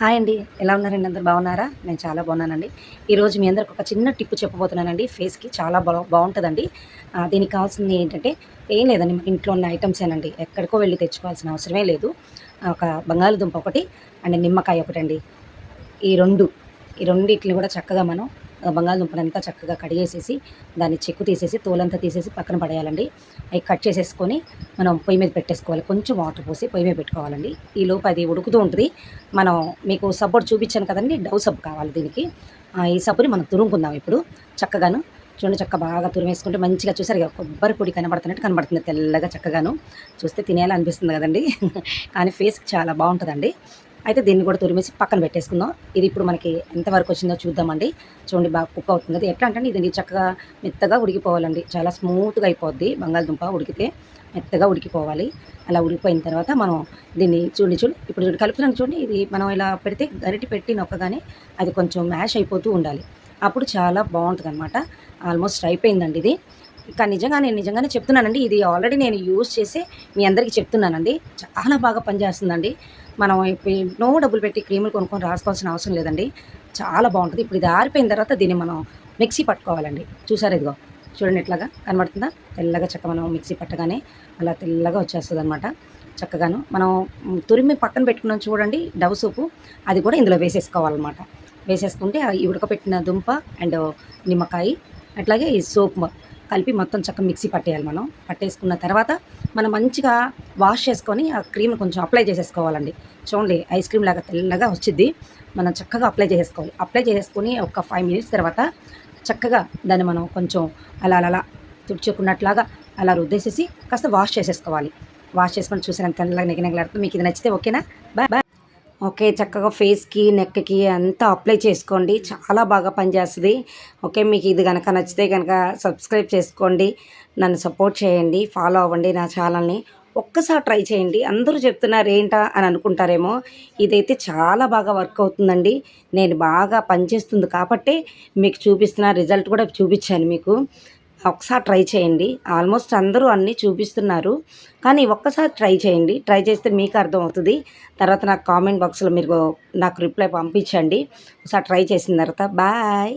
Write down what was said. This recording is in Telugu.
హాయ్ అండి. ఎలా ఉన్నారండి? అందరూ బాగున్నారా? నేను చాలా బాగున్నానండి. ఈరోజు మీ అందరికి ఒక చిన్న టిప్ చెప్పబోతున్నానండి. ఫేస్‌కి చాలా బావుంటదండి. దీనికి కావాల్సింది ఏంటంటే ఏం లేదండి. మన ఇంట్లో ఉన్న ఐటెమ్సేనండి. ఎక్కడికో వెళ్లి తెచ్చుకోవాల్సిన అవసరమే లేదు. ఒక బంగాళదుంప ఒకటి అండ్ నిమ్మకాయ ఒకటండి. ఈ 2 ఈ రెండిటిని కూడా చక్కగా మనం బంగాళదుంపనంతా చక్కగా కడిగేసేసి, దాన్ని చెక్కు తీసేసి, తోలంతా తీసేసి పక్కన పడేయాలండి. అయి కట్ చేసేసుకొని మనం పొయ్యి మీద పెట్టేసుకోవాలి. కొంచెం వాటర్ పోసి పొయ్యి మీద పెట్టుకోవాలండి. ఈలోపు అది ఉడుకుతూ ఉంటది. మనం మీకు సబ్బు చూపించాను కదండీ! డవ్ సబ్బు కావాలి దీనికి. ఈ సబ్బుని మనం తురుముకుందాం ఇప్పుడు చక్కగాను. చూడండి బాగా తురిమేసుకుంటే మంచిగా చూసారు ఇగ కొబ్బరి పొడి కనబడుతున్నట్టు కనబడుతుంది తెల్లగా చక్కగాను. చూస్తే తినేయాలనిపిస్తుంది కదండీ! కానీ ఫేస్‌కి చాలా బావుంటదండి. అయితే దీన్ని కూడా తురిమేసి పక్కన పెట్టేసుకుందాం. ఇది ఇప్పుడు మనకి ఎంతవరకు వచ్చిందో చూద్దామండి. చూడండి బాగా కుక్ అవుతుంది. అది ఎట్లా అంటే ఇది చక్కగా మెత్తగా ఉడికిపోవాలండి. చాలా స్మూత్‌గా అయిపోద్ది బంగాళదుంప ఉడికితే మెత్తగా ఉడికిపోవాలి. అలా ఉడికిపోయిన తర్వాత మనం దీన్ని ఇప్పుడు కలుపుతున్నాను చూడండి. ఇది మనం ఇలా పెడితే గరిటె పెట్టి నొక్కగానే అది కొంచెం మ్యాష్ అయిపోతూ ఉండాలి. అప్పుడు చాలా బావుంటదనమాట. ఆల్మోస్ట్ అయిపోయిందండి ఇది. ఇక నేను నిజంగానే చెప్తున్నానండి. ఇది ఆల్రెడీ నేను యూజ్ చేసి మీ అందరికీ చెప్తున్నానండి. చాలా బాగా పనిచేస్తుందండి. మనం ఇప్పుడు ఎన్నో డబ్బులు పెట్టి క్రీములు కొనుక్కొని రాసుకోవాల్సిన అవసరం లేదండి. చాలా బావుంటది. ఇప్పుడు ఇది ఆరిపోయిన తర్వాత దీన్ని మనం మిక్సీ పట్టుకోవాలండి. చూసారా ఇదిగో చూడండి ఎట్లాగా కనబడుతుందా? తెల్లగా మనం మిక్సీ పట్టగానే అలా తెల్లగా వచ్చేస్తదనమాట. చక్కగాను మనం తురిమి పక్కన పెట్టుకున్నాం చూడండి డవ్ సోపు అది కూడా ఇందులో వేసేసుకోవాలనమాట. వేసేసుకుంటే ఈ ఉడకపెట్టిన దుంప అండ్ నిమ్మకాయ అట్లాగే ఈ సోపు కలిపి మొత్తం మిక్సీ పట్టేయాలి మనం. పట్టేసుకున్న తర్వాత మనం మంచిగా వాష్ చేసుకొని ఆ క్రీమ్ కొంచెం అప్లై చేసేసుకోవాలండి. చూడండి ఐస్ క్రీమ్ లాగా తెల్లగా వచ్చిద్ది. మనం చక్కగా అప్లై చేసేసుకోవాలి. అప్లై చేసేసుకొని ఒక 5 మినిట్స్ తర్వాత చక్కగా దాన్ని మనం కొంచెం అలా తుడుచుకున్నట్లాగా అలా రుద్దేసేసి కాస్త వాష్ చేసేసుకోవాలి. వాష్ చేసుకొని చూసాను తెల్లగా నిగనిగలాడుతుంది. మీకు ఇది నచ్చితే ఓకేనా? బాయ్. ఓకే. చక్కగా ఫేస్‌కి, నెక్‌కి అంతా అప్లై చేసుకోండి. చాలా బాగా పనిచేస్తది. ఓకే. మీకు ఇది గనక నచ్చితే గనక సబ్స్క్రైబ్ చేసుకోండి. నన్ను సపోర్ట్ చేయండి. ఫాలో అవ్వండి నా ఛానల్‌ని. ఒక్కసారి ట్రై చేయండి. అందరూ చెప్తున్నారు ఏంటా అని అనుకుంటారేమో. ఇదైతే చాలా బాగా వర్క్ అవుతుందండి. నేను బాగా పనిచేస్తుంది కాబట్టే మీకు చూపిస్తున్నా. రిజల్ట్ కూడా చూపిచ్చాను మీకు. ఒకసారి ట్రై చేయండి. ఆల్మోస్ట్ అందరూ అన్నీ చూపిస్తున్నారు. కానీ ఒక్కసారి ట్రై చేయండి. ట్రై చేస్తే మీకు అర్థమవుతది. తర్వాత నాకు కామెంట్ బాక్స్‌లో మీరు నాకు రిప్లై పంపించండి. ఒకసారి ట్రై చేసిన తర్వాత బాయ్.